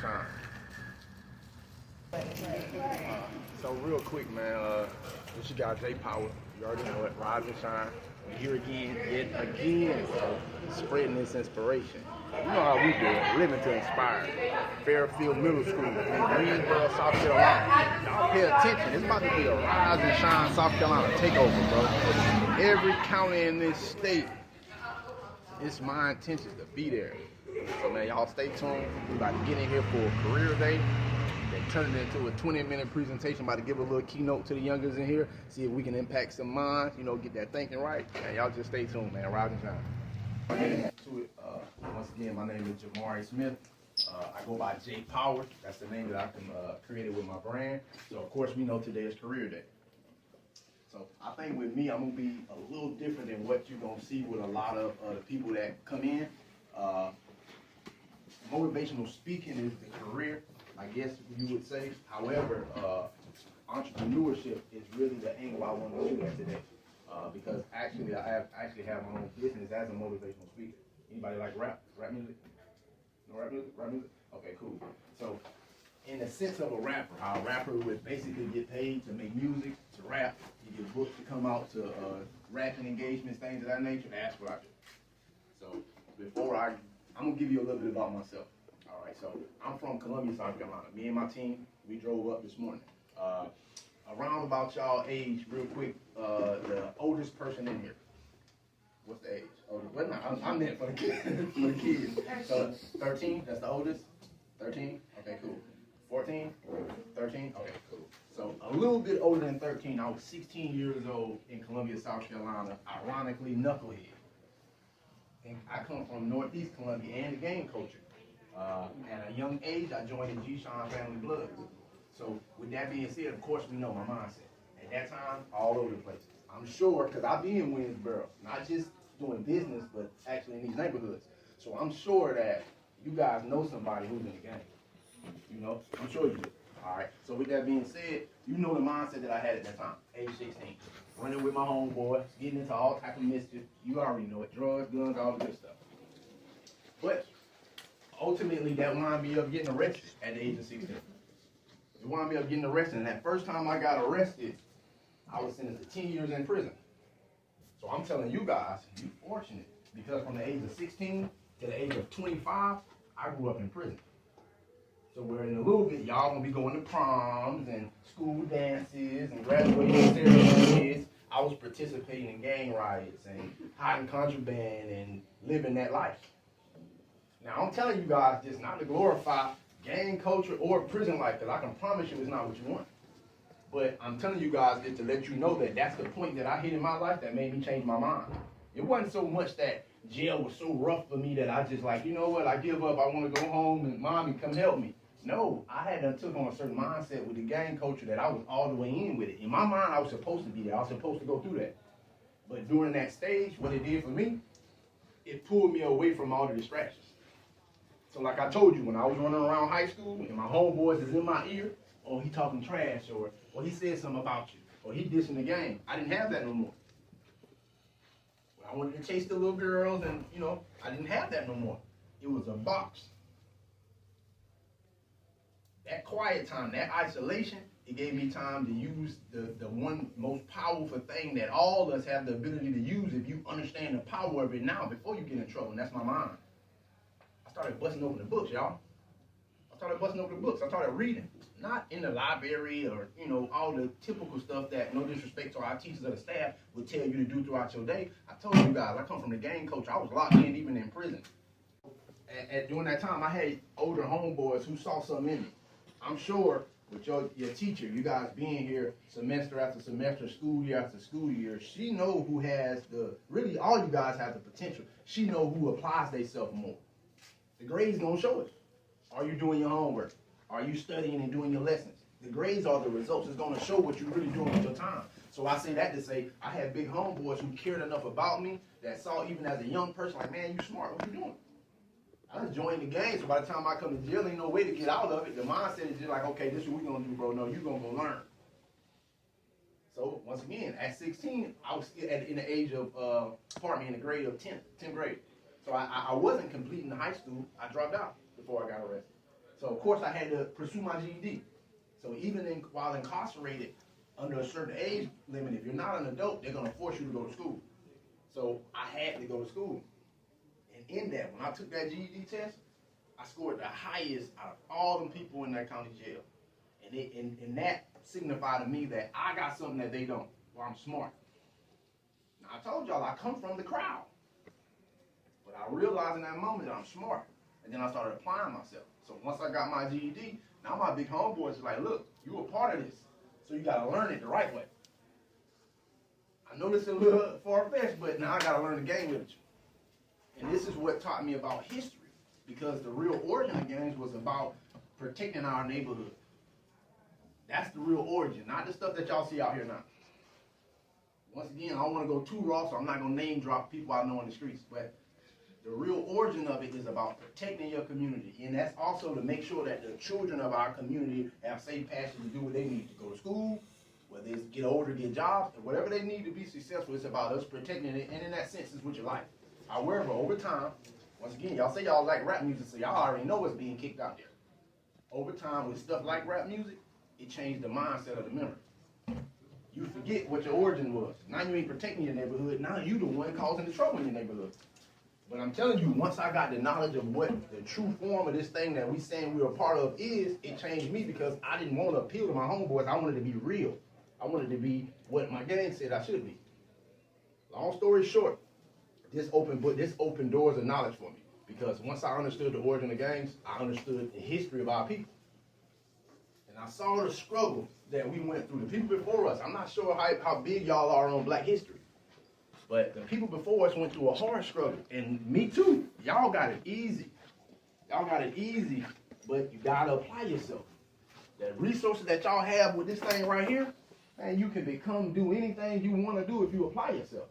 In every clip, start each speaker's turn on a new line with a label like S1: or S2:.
S1: shine. So real quick, man, this you got JPower. You already know it, rise and shine. We're here again, yet again, so spreading this inspiration. You know how we do it, living to inspire. Fairfield Middle School in Greensboro, South Carolina. Y'all pay attention, it's about to be a rise and shine South Carolina takeover, bro. Every county in this state, it's my intention to be there. So man, y'all stay tuned. We're about to get in here for a career day. They turned it into a 20-minute presentation. About to give a little keynote to the youngers in here. See if we can impact some minds. You know, get that thinking right. And y'all just stay tuned, man. Rise and shine. I'll get into it. Once again, my name is Jamari Smith. I go by JPower. That's the name that I created with my brand. So of course, we know today is career day. So I think with me, I'm gonna be a little different than what you're gonna see with a lot of the people that come in. Motivational speaking is the career, I guess you would say. However, entrepreneurship is really the angle I want to shoot at today. Because actually, I have my own business as a motivational speaker. Anybody like rap? Rap music? No rap music? Rap music? Okay, cool. So, in the sense of a rapper, how a rapper would basically get paid to make music, to rap, you get booked to come out to rapping engagements, things of that nature. That's what I do. So, before I'm gonna give you a little bit about myself. All right, so I'm from Columbia, South Carolina. Me and my team, we drove up this morning. Around about y'all age, real quick, the oldest person in here. What's the age? Oh, well, no, I'm meant for the kids. For the kids. So 13, that's the oldest. 13. Okay, cool. 14, 13. Okay, cool. So a little bit older than 13. I was 16 years old in Columbia, South Carolina. Ironically, knucklehead. And I come from Northeast Columbia and the gang culture. At a young age, I joined the G-Sean family blood. So with that being said, of course, we know my mindset. At that time, all over the place. I'm sure, because I be in Winsboro, not just doing business, but actually in these neighborhoods. So I'm sure that you guys know somebody who's in the gang. You know, I'm sure you do. All right. So with that being said, you know the mindset that I had at that time, age 16. Running with my homeboys, getting into all type of mischief. You already know it. Drugs, guns, all the good stuff. But ultimately, that wound me up getting arrested at the age of 16. It wound me up getting arrested. And that first time I got arrested, I was sentenced to 10 years in prison. So I'm telling you guys, you're fortunate. Because from the age of 16 to the age of 25, I grew up in prison. So we're in a little bit, y'all gonna be going to proms and school dances and graduation ceremonies. I was participating in gang riots and hiding contraband and living that life. Now I'm telling you guys this not to glorify gang culture or prison life, because I can promise you it's not what you want. But I'm telling you guys this to let you know that that's the point that I hit in my life that made me change my mind. It wasn't so much that jail was so rough for me that I just like, you know what, I give up, I want to go home and mommy come help me. No, I had done took on a certain mindset with the gang culture that I was all the way in with it. In my mind, I was supposed to be there. I was supposed to go through that. But during that stage, what it did for me, it pulled me away from all the distractions. So like I told you, when I was running around high school and my homeboys is in my ear, oh, he talking trash, or he said something about you, or he dissing the game. I didn't have that no more. I wanted to chase the little girls, and, you know, I didn't have that no more. It was a box. That quiet time, that isolation, it gave me time to use the one most powerful thing that all of us have the ability to use if you understand the power of it now before you get in trouble, and that's my mind. I started busting open the books, y'all. I started reading. Not in the library or, you know, all the typical stuff that, no disrespect to our teachers or the staff, would tell you to do throughout your day. I told you guys, I come from the gang culture. I was locked in even in prison. During that time, I had older homeboys who saw something in me. I'm sure with your teacher, you guys being here semester after semester, school year after school year, she know who has really all you guys have the potential. She know who applies themselves more. The grades don't show it. Are you doing your homework? Are you studying and doing your lessons? The grades are the results. It's going to show what you're really doing with your time. So I say that to say I had big homeboys who cared enough about me that saw even as a young person, like, man, you smart. What you doing? I just joined the game, so by the time I come to jail, ain't no way to get out of it. The mindset is just like, okay, this is what we gonna do, bro. No, you gonna go learn. So once again, at 16, I was still in the age of, in the grade of 10th grade. So I wasn't completing high school. I dropped out before I got arrested. So of course I had to pursue my GED. So even while incarcerated under a certain age limit, if you're not an adult, they're gonna force you to go to school. So I had to go to school. And in that, when I took that GED test, I scored the highest out of all them people in that county jail. And that signified to me that I got something that they don't, well, I'm smart. Now I told y'all I come from the crowd. But I realized in that moment that I'm smart. And then I started applying myself. So once I got my GED, now my big homeboys are like, look, you a part of this. So you gotta learn it the right way. I know this is a little far-fetched, but now I gotta learn the game with you. And this is what taught me about history. Because the real origin of gangs was about protecting our neighborhood. That's the real origin, not the stuff that y'all see out here now. Once again, I don't want to go too raw, so I'm not going to name drop people I know in the streets. But the real origin of it is about protecting your community. And that's also to make sure that the children of our community have safe passage to do what they need to go to school, whether it's get older, get jobs, and whatever they need to be successful. It's about us protecting it, and in that sense, it's with your life. However, over time, once again, y'all say y'all like rap music, so y'all already know what's being kicked out there. Over time, with stuff like rap music, it changed the mindset of the member. You forget what your origin was. Now you ain't protecting your neighborhood. Now you the one causing the trouble in your neighborhood. But I'm telling you, once I got the knowledge of what the true form of this thing that we saying we're a part of is, it changed me because I didn't want to appeal to my homeboys. I wanted to be real. I wanted to be what my gang said I should be. Long story short, this opened doors of knowledge for me. Because once I understood the origin of gangs, I understood the history of our people. And I saw the struggle that we went through. The people before us, I'm not sure how big y'all are on black history. But the people before us went through a hard struggle. And me too. Y'all got it easy. Y'all got it easy, but you got to apply yourself. The resources that y'all have with this thing right here, man, you can do anything you want to do if you apply yourself.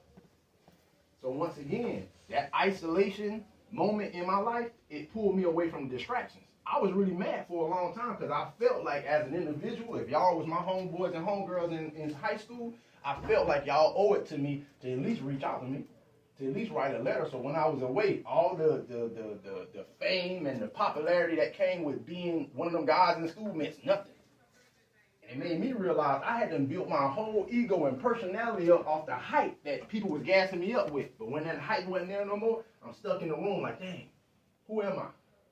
S1: So once again, that isolation moment in my life, it pulled me away from distractions. I was really mad for a long time because I felt like as an individual, if y'all was my homeboys and homegirls in high school, I felt like y'all owe it to me to at least reach out to me, to at least write a letter. So when I was away, all the fame and the popularity that came with being one of them guys in school meant nothing. And it made me realize I had to build my whole ego and personality up off the hype that people was gassing me up with. But when that hype wasn't there no more, I'm stuck in the room like, dang, who am I?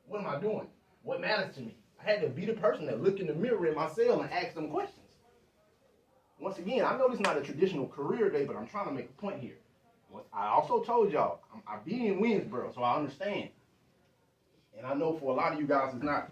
S1: What am I doing? What matters to me? I had to be the person that look in the mirror in my cell and ask them questions. Once again, I know this is not a traditional career day, but I'm trying to make a point here. I also told y'all, I be in Winsboro, so I understand. And I know for a lot of you guys, it's not,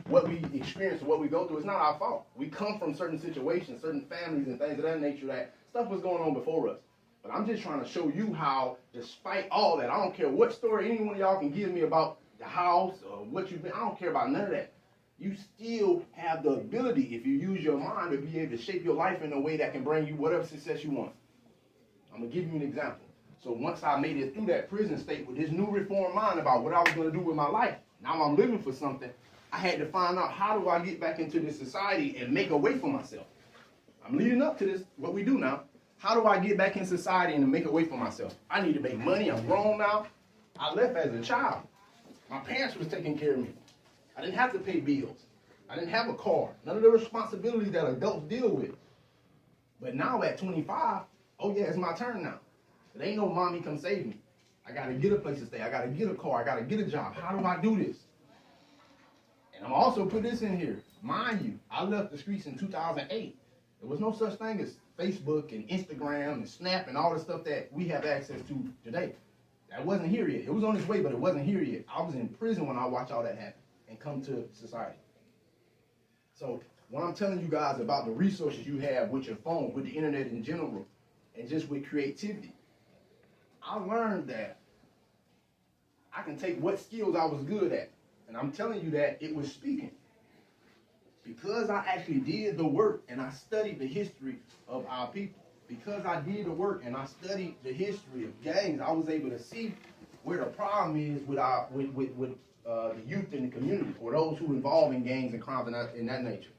S1: what we experience, what we go through, it's not our fault. We come from certain situations, certain families and things of that nature that stuff was going on before us. But I'm just trying to show you how, despite all that, I don't care what story any one of y'all can give me about the house or what you've been, I don't care about none of that. You still have the ability, if you use your mind, to be able to shape your life in a way that can bring you whatever success you want. I'm going to give you an example. So once I made it through that prison state with this new reformed mind about what I was going to do with my life, now I'm living for something, I had to find out how do I get back into this society and make a way for myself. I'm leading up to this, what we do now. How do I get back in society and make a way for myself? I need to make money. I'm grown now. I left as a child. My parents was taking care of me. I didn't have to pay bills. I didn't have a car. None of the responsibilities that adults deal with. But now at 25, oh yeah, it's my turn now. It ain't no mommy come save me. I got to get a place to stay. I got to get a car. I got to get a job. How do I do this? And I'm also put this in here. Mind you, I left the streets in 2008. There was no such thing as Facebook and Instagram and Snap and all the stuff that we have access to today. That wasn't here yet. It was on its way, but it wasn't here yet. I was in prison when I watched all that happen and come to society. So when I'm telling you guys about the resources you have with your phone, with the internet in general, and just with creativity, I learned that I can take what skills I was good at, and I'm telling you that it was speaking. Because I actually did the work and I studied the history of our people, because I did the work and I studied the history of gangs, I was able to see where the problem is with the youth in the community, or those who involve in gangs and crimes in that nature.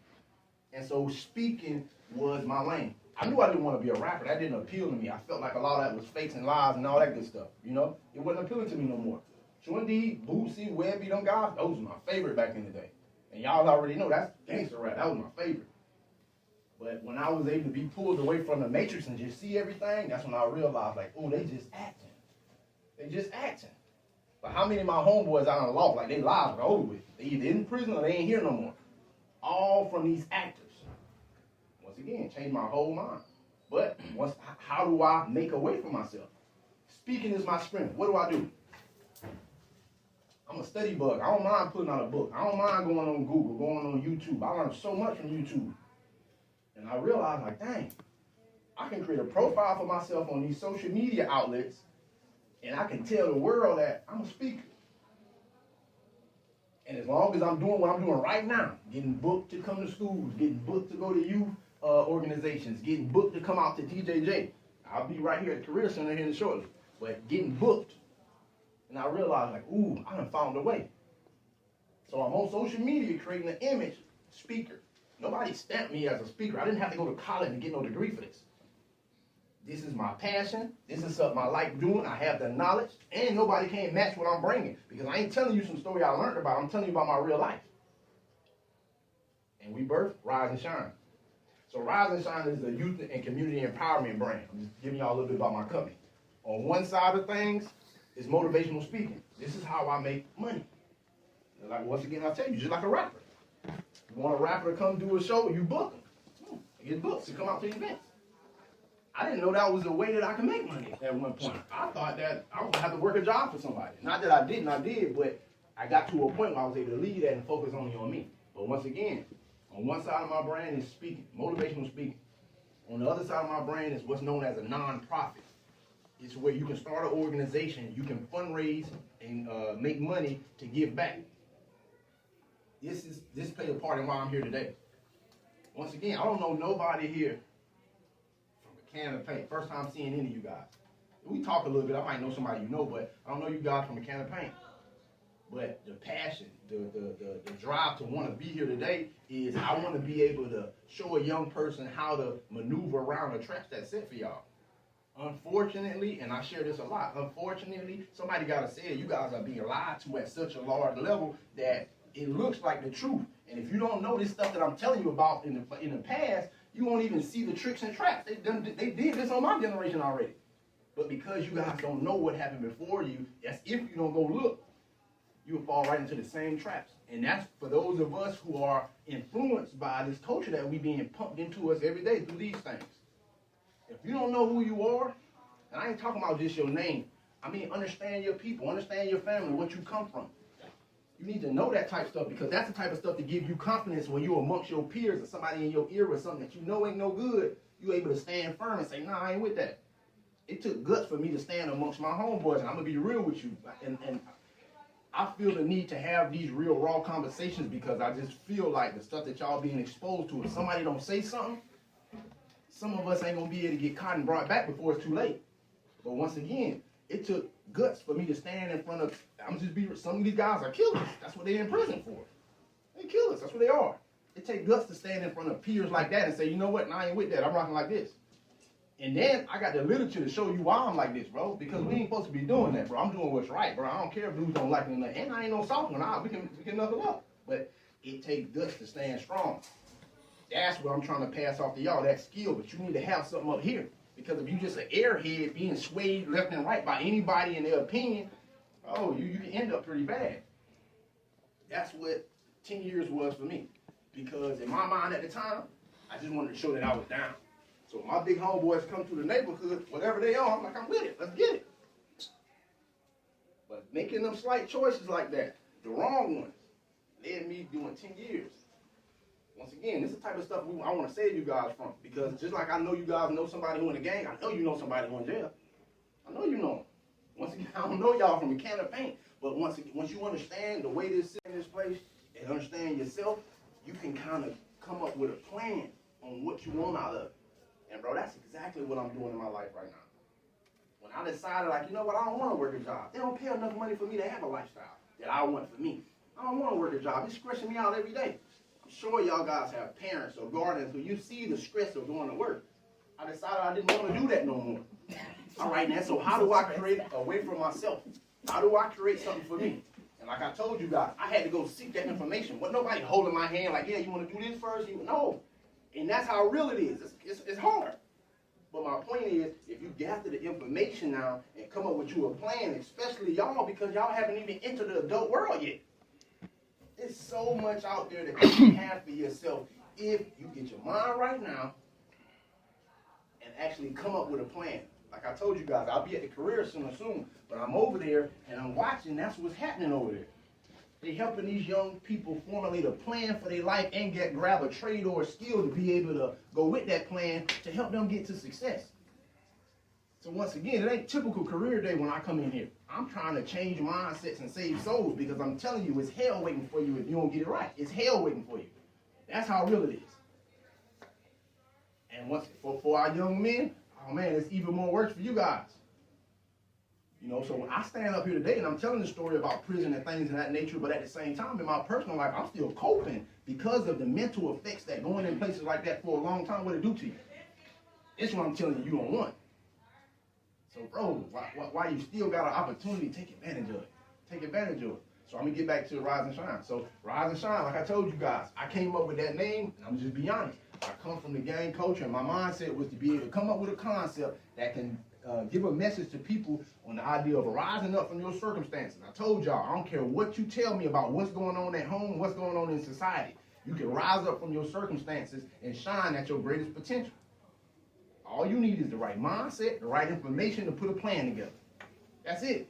S1: And so speaking was my lane. I knew I didn't want to be a rapper. That didn't appeal to me. I felt like a lot of that was fakes and lies and all that good stuff. It wasn't appealing to me no more. Shundy, Bootsy, Webby, them guys, those were my favorite back in the day. And y'all already know that's gangster rap. That was my favorite. But when I was able to be pulled away from the matrix and just see everything, that's when I realized, like, oh, they just acting. They just acting. But how many of my homeboys I done lost? Like, they lives are over with. They either in prison or they ain't here no more. All from these actors. Once again, changed my whole mind. But how do I make a way for myself? Speaking is my strength. What do? I'm a study bug. I don't mind putting out a book. I don't mind going on Google, going on YouTube. I learned so much from YouTube. And I realized, like, dang, I can create a profile for myself on these social media outlets, and I can tell the world that I'm a speaker. And as long as I'm doing what I'm doing right now, getting booked to come to schools, getting booked to go to youth organizations, getting booked to come out to DJJ. I'll be right here at the Career Center here shortly. But getting booked. And I realized, like, ooh, I done found a way. So I'm on social media creating an image speaker. Nobody stamped me as a speaker. I didn't have to go to college and get no degree for this. This is my passion. This is something I like doing. I have the knowledge. And nobody can't match what I'm bringing. Because I ain't telling you some story I learned about. I'm telling you about my real life. And we birth, rise, and shine. So Rise and Shine is a youth and community empowerment brand. I'm just giving y'all a little bit about my company. On one side of things is motivational speaking. This is how I make money. Like, once again, I'll tell you, just like a rapper. You want a rapper to come do a show, you book them. You get books to come out to events. I didn't know that was a way that I could make money at one point. I thought that I was going to have to work a job for somebody. Not that I did, but I got to a point where I was able to leave that and focus only on me. But once again, on one side of my brand is speaking, motivational speaking. On the other side of my brand is what's known as a nonprofit. It's where you can start an organization, you can fundraise and make money to give back. This plays a part in why I'm here today. Once again, I don't know nobody here from a can of paint. First time seeing any of you guys. We talk a little bit. I might know somebody you know, but I don't know you guys from a can of paint. But the passion, the drive to want to be here today is I want to be able to show a young person how to maneuver around the traps that's set for y'all. Unfortunately, and I share this a lot, unfortunately, somebody got to say it, you guys are being lied to at such a large level that it looks like the truth. And if you don't know this stuff that I'm telling you about in the past, you won't even see the tricks and traps. They did this on my generation already. But because you guys don't know what happened before you, that's if you don't go look, you'll fall right into the same traps. And that's for those of us who are influenced by this culture that we being pumped into us every day through these things. If you don't know who you are, and I ain't talking about just your name, I mean understand your people, understand your family, what you come from. You need to know that type of stuff because that's the type of stuff to give you confidence when you're amongst your peers or somebody in your ear or something that you know ain't no good. You're able to stand firm and say, nah, I ain't with that. It took guts for me to stand amongst my homeboys, and I'm going to be real with you. And I feel the need to have these real raw conversations because I just feel like the stuff that y'all being exposed to, if somebody don't say something, some of us ain't going to be able to get caught and brought back before it's too late. But once again, it took guts for me to stand in front of, some of these guys are killers. That's what they're in prison for. They killers. That's what they are. It takes guts to stand in front of peers like that and say, you know what, I ain't with that. I'm rocking like this. And then I got the literature to show you why I'm like this, bro. Because we ain't supposed to be doing that, bro. I'm doing what's right, bro. I don't care if dudes don't like me or not. And I ain't no soft one. We can knuckle up. But it takes guts to stand strong. That's what I'm trying to pass off to y'all, that skill. But you need to have something up here. Because if you just an airhead being swayed left and right by anybody in their opinion, oh, you can end up pretty bad. That's what 10 years was for me. Because in my mind at the time, I just wanted to show that I was down. So when my big homeboys come to the neighborhood, whatever they are, I'm like, I'm with it. Let's get it. But making them slight choices like that, the wrong ones, led me doing 10 years. Once again, this is the type of stuff I want to save you guys from. Because just like I know you guys know somebody who in the gang, I know you know somebody who in jail. I know you know them. Once again, I don't know y'all from a can of paint. But once you understand the way this sit in this place and understand yourself, you can kind of come up with a plan on what you want out of it. And bro, that's exactly what I'm doing in my life right now. When I decided, like, you know what, I don't want to work a job. They don't pay enough money for me to have a lifestyle that I want for me. I don't want to work a job. It's stressing me out every day. I'm sure y'all guys have parents or guardians who you see the stress of going to work. I decided I didn't want to do that no more. All right, now, so how do I create a way for myself? How do I create something for me? And like I told you guys, I had to go seek that information. Wasn't nobody holding my hand like, yeah, you want to do this first? No. And that's how real it is. It's hard. But my point is, if you gather the information now and come up with you a plan, especially y'all, because y'all haven't even entered the adult world yet. There's so much out there that you can have for yourself if you get your mind right now and actually come up with a plan. Like I told you guys, I'll be at the career center soon, but I'm over there and I'm watching. That's what's happening over there. They're helping these young people formulate a plan for their life and grab a trade or a skill to be able to go with that plan to help them get to success. So once again, it ain't typical career day when I come in here. I'm trying to change mindsets and save souls because I'm telling you, it's hell waiting for you if you don't get it right. It's hell waiting for you. That's how real it is. And once for our young men, oh man, it's even more work for you guys. You know, so when I stand up here today and I'm telling the story about prison and things of that nature, but at the same time, in my personal life, I'm still coping because of the mental effects that going in places like that for a long time would do to you. It's what I'm telling you don't want. So, bro, why you still got an opportunity, take advantage of it. Take advantage of it. So I'm going to get back to Rise and Shine. So Rise and Shine, like I told you guys, I came up with that name, and I'm just be honest. I come from the gang culture, and my mindset was to be able to come up with a concept that can give a message to people on the idea of rising up from your circumstances. I told y'all, I don't care what you tell me about what's going on at home, what's going on in society. You can rise up from your circumstances and shine at your greatest potential. All you need is the right mindset, the right information to put a plan together. That's it.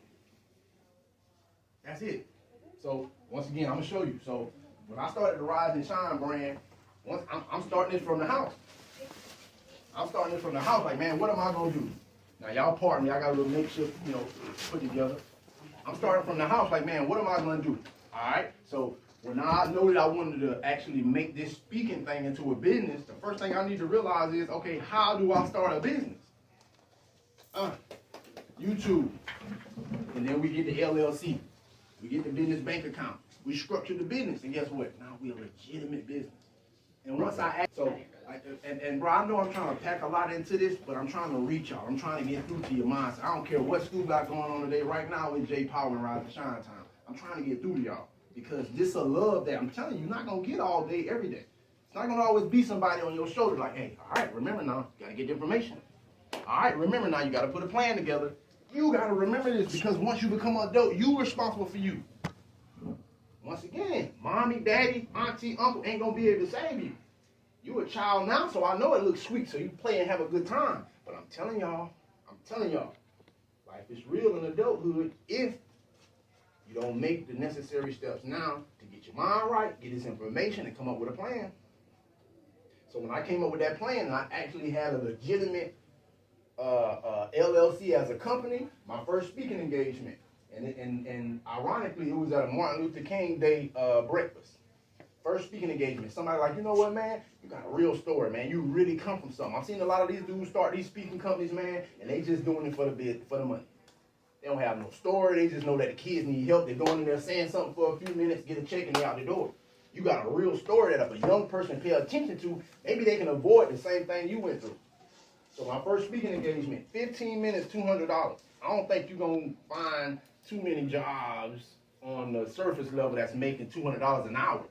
S1: That's it. So, once again, I'm going to show you. So, when I started the Rise and Shine brand, I'm starting this from the house. I'm starting this from the house. Like, man, what am I going to do? Now, y'all pardon me. I got a little makeshift, put together. I'm starting from the house. Like, man, what am I going to do? All right? So, when I know that I wanted to actually make this speaking thing into a business, the first thing I need to realize is, okay, how do I start a business? YouTube. And then we get the LLC. We get the business bank account. We structure the business. And guess what? Now we're a legitimate business. And once and bro, I know I'm trying to pack a lot into this, but I'm trying to reach y'all. I'm trying to get through to your mindset. I don't care what school got going on today. Right now, it's JPower and Rise and Shine time. I'm trying to get through to y'all. Because this a love that I'm telling you, you're not going to get all day, every day. It's not going to always be somebody on your shoulder like, hey, all right, remember now, you got to get the information. All right, remember now, you got to put a plan together. You got to remember this because once you become an adult, you're responsible for you. Once again, mommy, daddy, auntie, uncle ain't going to be able to save you. You're a child now, so I know it looks sweet, so you play and have a good time. But I'm telling y'all, life is real in adulthood if you don't make the necessary steps now to get your mind right, get this information, and come up with a plan. So when I came up with that plan, I actually had a legitimate LLC as a company, my first speaking engagement. And ironically, it was at a Martin Luther King Day breakfast. First speaking engagement. Somebody like, you know what, man? You got a real story, man. You really come from something. I've seen a lot of these dudes start these speaking companies, man, and they just doing it for the money. They don't have no story. They just know that the kids need help. They're going in there saying something for a few minutes, get a check, and they're out the door. You got a real story that if a young person pay attention to, maybe they can avoid the same thing you went through. So my first speaking engagement, 15 minutes, $200. I don't think you're going to find too many jobs on the surface level that's making $200 an hour.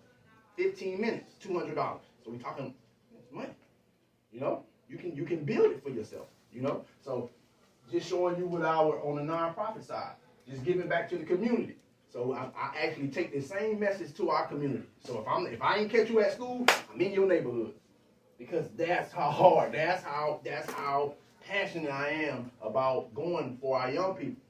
S1: 15 minutes, $200. So we're talking money. You can build it for yourself. So just showing you what on the nonprofit side, just giving back to the community. So I actually take the same message to our community. So if I ain't catch you at school, I'm in your neighborhood, because that's how hard, that's how passionate I am about going for our young people.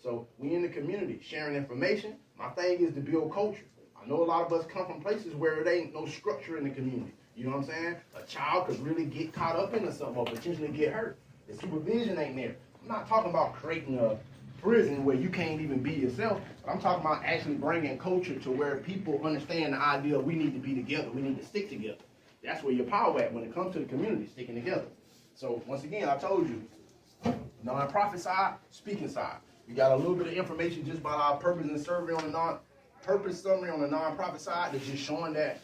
S1: So we in the community sharing information. My thing is to build culture. I know a lot of us come from places where there ain't no structure in the community. You know what I'm saying? A child could really get caught up into something or potentially get hurt. The supervision ain't there. I'm not talking about creating a prison where you can't even be yourself. I'm talking about actually bringing culture to where people understand the idea we need to be together. We need to stick together. That's where your power at when it comes to the community, sticking together. So once again, I told you, nonprofit side, speaking side. We got a little bit of information just about our purpose and survey on the purpose summary on the nonprofit side that's just showing that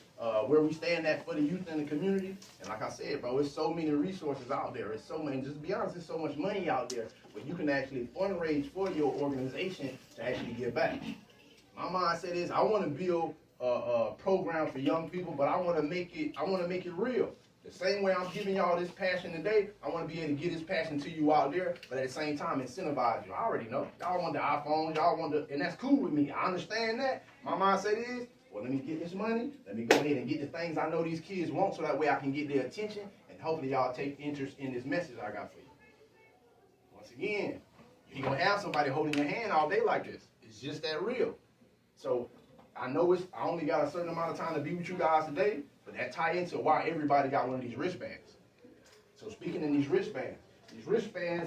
S1: where we stand at for the youth in the community. And like I said, bro, there's so many resources out there. It's so many, just to be honest, there's so much money out there where you can actually fundraise for your organization to actually give back. My mindset is I want to build a program for young people, but I want to make it real. The same way I'm giving y'all this passion today, I want to be able to get this passion to you out there, but at the same time incentivize you. I already know. Y'all want the iPhones, y'all want the, and that's cool with me. I understand that. My mindset is, well, let me get this money. Let me go ahead and get the things I know these kids want so that way I can get their attention, and hopefully y'all take interest in this message I got for you. Once again, you ain't gonna have somebody holding your hand all day like this. It's just that real. So I know I only got a certain amount of time to be with you guys today, but that tie into why everybody got one of these wristbands. So speaking of these wristbands,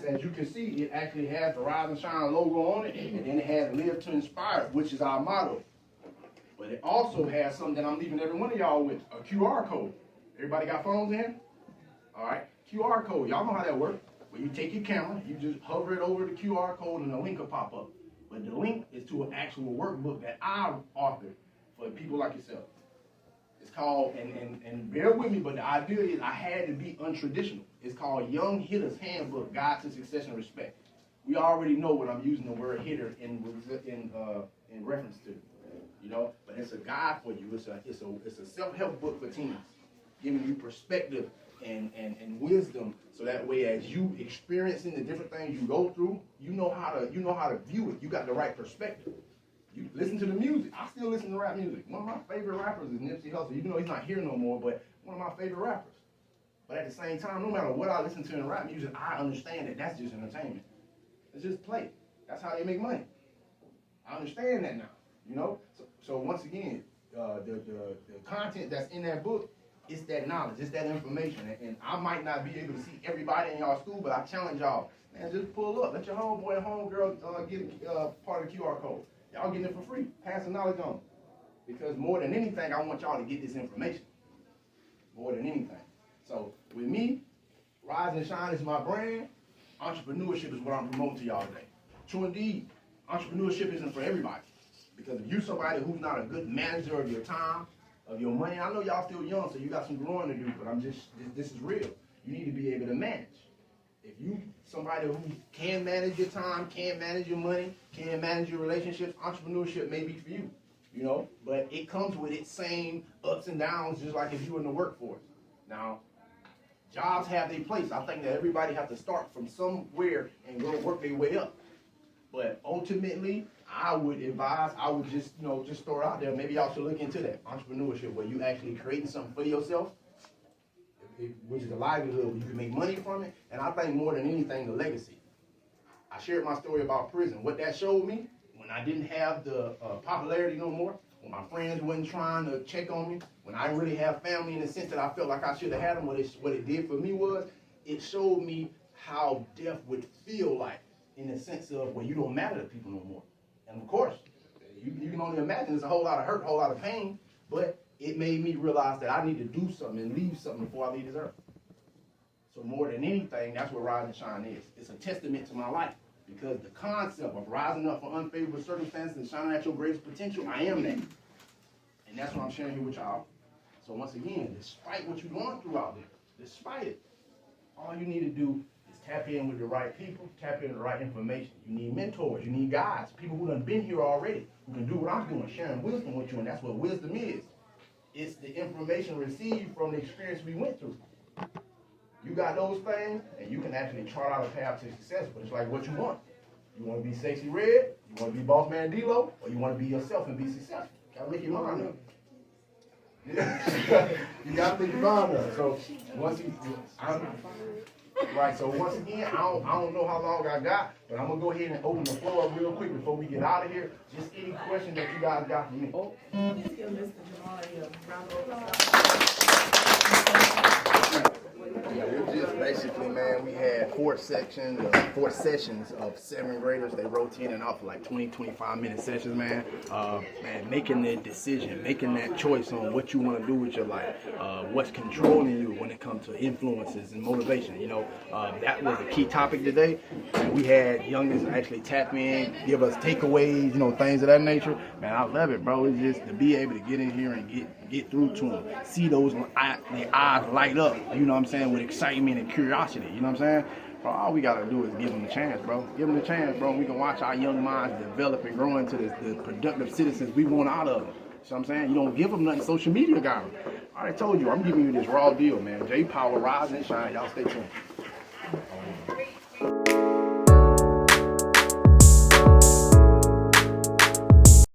S1: as you can see, it actually has the Rise and Shine logo on it, and then it has Live to Inspire, which is our motto. But it also has something that I'm leaving every one of y'all with, a QR code. Everybody got phones in here? All right, QR code. Y'all know how that works. When you take your camera, you just hover it over the QR code and the link will pop up. But the link is to an actual workbook that I authored for people like yourself. It's called, and bear with me, but the idea is I had to be untraditional. It's called Young Hitter's Handbook, Guide to Success and Respect. We already know what I'm using the word hitter in reference to, you know, but it's a guide for you. It's a self-help book for teens, giving you perspective and wisdom, so that way as you experiencing the different things you go through, you know how to view it. You got the right perspective. You listen to the music. I still listen to rap music. One of my favorite rappers is Nipsey Hussle. Even though he's not here no more, but one of my favorite rappers. But at the same time, no matter what I listen to in rap music, I understand that that's just entertainment. It's just play. That's how they make money. I understand that now. You know. So once again, the content that's in that book, it's that knowledge, it's that information. And I might not be able to see everybody in y'all school, but I challenge y'all, man, just pull up. Let your homeboy and homegirl get part of the QR code. Y'all getting it for free. Pass the knowledge on. Because more than anything, I want y'all to get this information. More than anything. So with me, Rise and Shine is my brand. Entrepreneurship is what I'm promoting to y'all today. True indeed, entrepreneurship isn't for everybody. Because if you're somebody who's not a good manager of your time, of your money, I know y'all still young, so you got some growing to do, but this is real. You need to be able to manage. If you somebody who can manage your time, can manage your money, can manage your relationships, entrepreneurship may be for you, you know, but it comes with its same ups and downs, just like if you were in the workforce. Now, jobs have their place. I think that everybody has to start from somewhere and go work their way up. But ultimately, I would advise, I would just throw it out there. Maybe y'all should look into that entrepreneurship, where you actually creating something for yourself, which is a livelihood, where you can make money from it. And I think more than anything, the legacy. I shared my story about prison. What that showed me, when I didn't have the popularity no more, when my friends wasn't trying to check on me, when I didn't really have family in the sense that I felt like I should have had them, what it did for me was, it showed me how death would feel like, in the sense of where you don't matter to people no more. And of course, you can only imagine there's a whole lot of hurt, a whole lot of pain, but it made me realize that I need to do something and leave something before I leave this earth. So more than anything, that's what Rise and Shine is. It's a testament to my life, because the concept of rising up from unfavorable circumstances and shining at your greatest potential, I am that. And that's what I'm sharing here with y'all. So once again, despite what you're going through out there, despite it, all you need to do is tap in with the right people, tap in with the right information. You need mentors, you need guides, people who done been here already, who can do what I'm doing, sharing wisdom with you, and that's what wisdom is. It's the information received from the experience we went through. You got those things, and you can actually chart out a path to success, but it's like what you want. You want to be Sexy Red, you want to be Boss Man D-Lo, or you want to be yourself and be successful. You gotta make your mind up. You gotta make your mind up. So once once again, I don't know how long I got, but I'm gonna go ahead and open the floor up real quick before we get out of here. Just any questions that you guys got for me.
S2: Give Mr. Jamal a round of applause.
S1: Yeah, we just basically, man, we had four sessions of 7th graders. They rotating out for like 20-25-minute sessions, man. Making that decision, making that choice on what you want to do with your life, what's controlling you when it comes to influences and motivation. You know, that was a key topic today. And we had youngins actually tap in, give us takeaways, you know, things of that nature. Man, I love it, bro. It's just to be able to get in here and get through to them, see those their eyes light up, you know what I'm saying, with excitement and curiosity, you know what I'm saying? Bro, all we gotta do is give them a chance, bro. Give them a chance, bro. We can watch our young minds develop and grow into the productive citizens we want out of them. You know what I'm saying? You don't give them nothing, social media got them. I already told you, I'm giving you this raw deal, man. JPower, rise and shine. Y'all stay tuned.